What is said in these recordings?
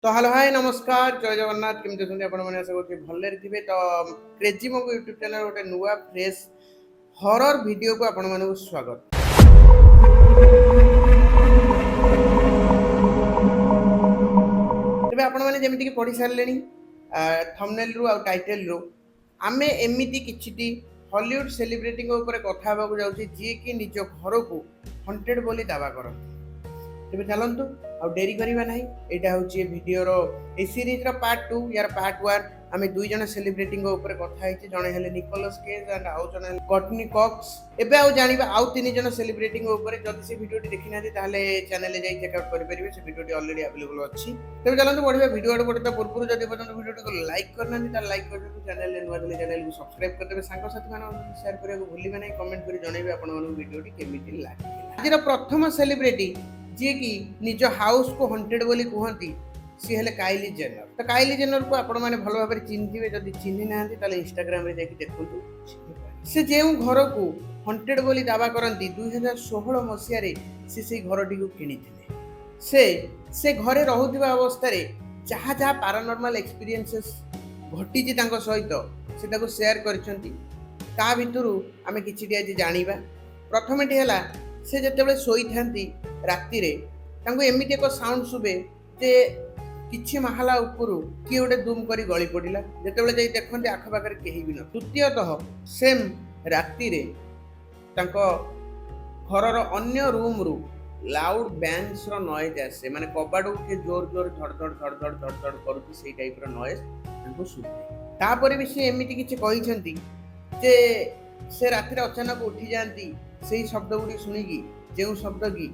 तो hello hi नमस्कार जय जगन्नाथ केमती अछंती आपण माने आशा करछि भल्ले थिबे तो क्रेजी मोको यूट्यूब चैनल गोटे नुवा फ्रेश हॉरर वीडियो को आपण मानकु स्वागत। तेबे आपण माने जेमिति कि पढि सारलेनी थंबनेल रु आ टाइटल रु आमे एमिति किछिटी हॉलीवुड सेलिब्रिटी को ऊपर कथा हेबाकु जाउछि जे कि निज घर को हॉन्टेड बोली दावा करथि। तेबे चलंतु आ डेरी करिबा नाही एटा होची वीडियो रो ए सीरीज रो पार्ट 2 यार पार्ट 1 आमे दुई जन सेलिब्रिटी को ऊपर कथा हिची जणे हेले निकोलस केज एंड आउ जने कॉटनी कॉक्स। एबे आउ जानिबा आउ तीन जन सेलिब्रिटी को ऊपर जदि से वीडियो देखि नाथि ताले चैनल ले जाई चेक आउट करि परिबे से वीडियो ऑलरेडी अवेलेबल अछि। तेबे चलंतु बढ़िबा वीडियो आड़ पड़ता पूर्व जदि पर्यंत वीडियो को लाइक करना ता लाइक कर दे चैनल ले नुवा चैनल को सब्सक्राइब कर देबे सांग साथी माने शेयर करिया को भूलिबे नाही कमेंट करि जणैबे आपण मानु वीडियो टी केमिति लागिला। आज रो प्रथम सेलिब्रिटी जी कि निज हाउस को हॉन्टेड बोली कहती सी हेले काइली जेनर। तो काइली जेनर को आपण माने भलो भाबरे चिन्हिबे जदि चिन्हि नांती ताले इंस्टाग्राम रे जाके देखंतु से जेउ घर को हॉन्टेड बोली दावा करंती 2016 मसिया रे से घरटी को किनिथिले। से घरे रहुथिबा अवस्था रे जहा जहा पैरानॉर्मल एक्सपीरियंसेस घटी जी तांको सहित से ताको शेयर करछंती। ता भितरु आमे किछिटी आज जानिबा। प्रथमटी हला से जेतेबेले सोई थांती राति रे तांको एमिति एक साउंड सुबे जे किछि महाला उपरु कि गोटे दुम करी गଳି पड़िला। जेतेबेले जाई देखंती आख पाखरे केही भी न। द्वितीयतः सेम राति रे तांको घरर अन्य रूम रु लाउड बैंग्स रो नॉइज आसे माने कबाडू के जोर जोर धड़ धड़ धड़ धड़ धड़ धड़ करूती सेही टाइप रो नॉइज तांको सुबे। तापर भी से एमिति किछि कहिसंती जे से राति रे अचानक उठी जांती सेही शब्द गुडी सुनिकी जेउ शब्द की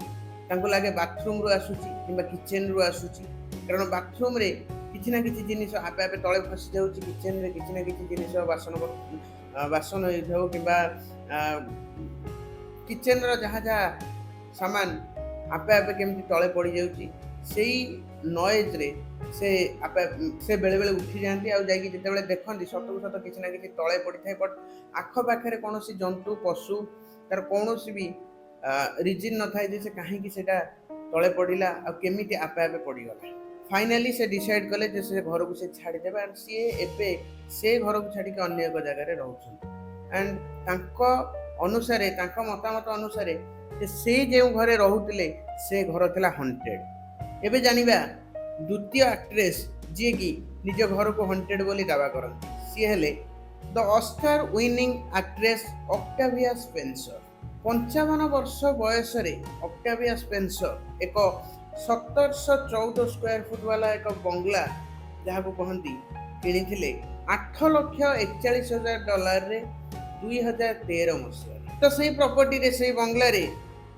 तांको लागे बाथरूम रु आसुची किंबा किचन रु आसुची। कारण बाथरूम रे किछि ना किछि जिनिस आपे आपे तळे फसी जाउची। किचन रे किछि ना किछि जिनिस बासन होइथौ किंबा किचन रो जहा जहा सामान आपे आपे केमति तळे पड़ी जाउची सेही नॉइज रे से आपे से बेले बेले उठी जांती आ जाई कि जेतेबेले देखंती सतु सत किछि ना किछि तळे पड़ी थाए बट आख पाखरे कोनोसी जंतु पशु तार कोनोसी भी रिजिन न थाए जे से काहे कि सेटा तळे पड़िला आ केमिति आपे आपे पड़ी गला। फाइनली से डिसाइड कले जे से घर को से छाड़ी देबा एंड सी एबे से घर को छाड़ी के अन्य एक जगह रे रहउछन। एंड तांको अनुसारे तांको मतामत अनुसारे जे से जेउ घरे रहुतिले से घर थिला हॉन्टेड। एबे जानिबा द्वितीय एक्ट्रेस जे कि निज घर को हॉन्टेड बोली दावा करंती सी हेले the Oscar winning actress Octavia Spencer. 55 वर्ष बयस रे ऑक्टाविया स्पेंसर एक 1714 स्क्वायर फुट वाला एक बंगला जहाँ को कहती किनिथिले $8,41,000 रे 2013 मसिया। तो सही प्रॉपर्टी रे सही बंगला रे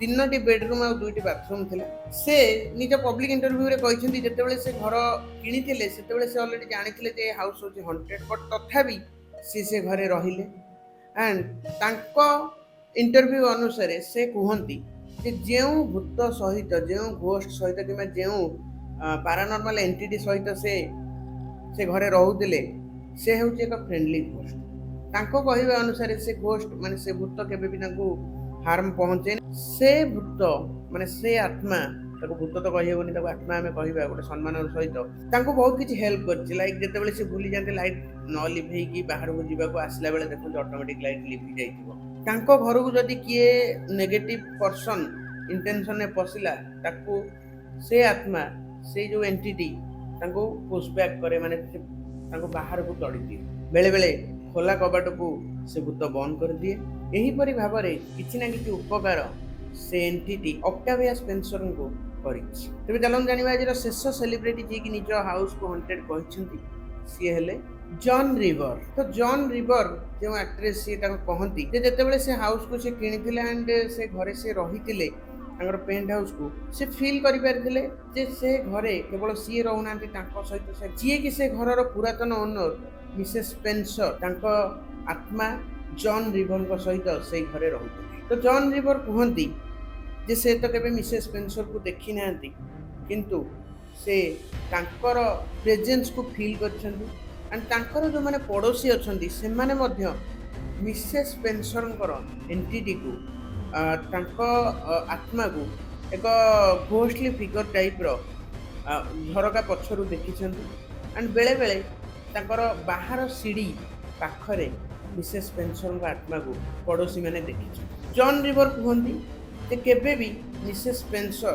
3टी बेडरूम और 2टी बाथरूम थिला। से निज पब्लिक इंटरव्यू रे कहिसेंती जेतेबेले से घर किनिथिले सेतेबेले से ऑलरेडी जानिथिले जे हाउस होची हॉन्टेड बट तथापि से घरे रहिले। एंड तांको इंटरव्यू अनुसार से कहती जे जेउ भूत सहित जेउ घोस्ट सहित कि जेउ पैरानॉर्मल एंटिटी सहित से घरे रहउतिले से होची एक फ्रेंडली घोस्ट। तांको कहिबा अनुसार से घोस्ट माने से भूत केबे भी तांको हार्म पहुंचे से भूत माने से आत्मा ताको भूत तो कहिबोनी ताको आत्मा हमें कहिबा गोटे सम्मान सहित तांको बहुत किछि हेल्प करछि। लाइक जेतेबेले से भूली जाते लाइट न लिभेई की बाहर को जीवा को आसला बेले देखो ऑटोमेटिक लाइट लिभि जाइथिबो। तांको घर को जदि किए नेगेटिव पर्सन इंटेंशन ने पसिला ताको से आत्मा से जो एंटिटी तांको पुश बैक करे माने तांको बाहर को तड़ी दिए। बेले बेले खोला कबाट को से भूत बंद कर दिए। एही परि भाबरे किछि ना किछि उपकार से एंटिटी ऑक्टाविया स्पेंसर को करिछि। तबे चलन जानिबा जे शेष सेलिब्रिटी जे कि निज हाउस को हॉन्टेड कहिसंती सी हेले जॉन रिवर। तो जॉन रिवर जो एक्ट्रेस सी कहती जेतेबेले से हाउस को से किनिथिले एंड से घरे से रहिथिले तांकर पेंट हाउस को से फील करि पारथिले जे से घरे केवल सी रहउनांती तांको सहित से जे कि से घरर पुरातन ओनर मिसेस स्पेंसर तांको आत्मा जॉन रिवर को सहित से घरे रहउथिले। तो जॉन रिवर कहती जे से तो केबे मिसेस स्पेंसर को देखि नांती किंतु से तांकर प्रेजेंस को फील करछंती। एंड तांकर जो माने पड़ोसी अछंती से माने मध्य मिसेस स्पेंसरंकर एंटिटी को तांको आत्मा को एक घोस्टली फिगर टाइप रो ଝରକା ପଛରୁ ଦେଖିଛନ୍ତି ଆଣ୍ଡ ବେଳେବେଳେ ତାଙ୍କର ବାହାର ସିଡ଼ି ପାଖରେ ମିସେସ୍ ସ୍ପେନ୍ସରଙ୍କ ଆତ୍ମାକୁ ପଡ଼ୋଶୀମାନେ ଦେଖିଛନ୍ତି। ଜନ୍ ରିଭର କୁହନ୍ତି ଯେ କେବେ ବି ମିସେସ୍ ସ୍ପେନ୍ସର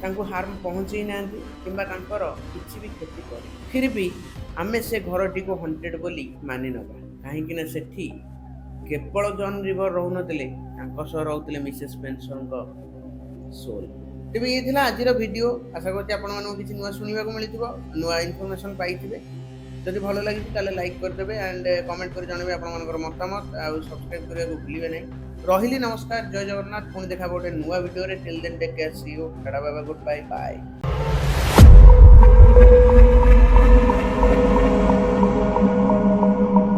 ତାଙ୍କୁ ହାର୍ମ ପହଞ୍ଚେଇ ନାହାନ୍ତି କିମ୍ବା ତାଙ୍କର କିଛି ବି କ୍ଷତି କରି। ଫିର୍ ବି ଆମେ ସେ ଘରଟିକୁ ହଣ୍ଟେଡ୍ ବୋଲି ମାନି ନେବା, କାହିଁକିନା ସେଠି କେବଳ ଜନ୍ ରିଭର ରହୁନଥିଲେ, ତାଙ୍କ ସହ ରହୁଥିଲେ ମିସେସ୍ ସ୍ପେନ୍ସରଙ୍କ ସୋଲ୍। ତେବେ ଇଏ ଥିଲା ଆଜିର ଭିଡ଼ିଓ। ଆଶା କରୁଛି ଆପଣମାନଙ୍କୁ କିଛି ନୂଆ ଶୁଣିବାକୁ ମିଳିଥିବ, ନୂଆ ଇନଫର୍ମେସନ୍ ପାଇଥିବେ। ଯଦି ଭଲ ଲାଗିଛି ତାହେଲେ ଲାଇକ୍ କରିଦେବେ ଆଣ୍ଡ କମେଣ୍ଟ କରି ଜଣାଇବେ ଆପଣମାନଙ୍କର ମତାମତ, ଆଉ ସବସ୍କ୍ରାଇବ୍ କରିବାକୁ ଭୁଲିବେ ନାହିଁ। ରହିଲି, ନମସ୍କାର, ଜୟ ଜଗନ୍ନାଥ। ପୁଣି ଦେଖା ଗୋଟେ ନୂଆ ଭିଡ଼ିଓରେ। Till then take care, see you, tata bye bye, good bye.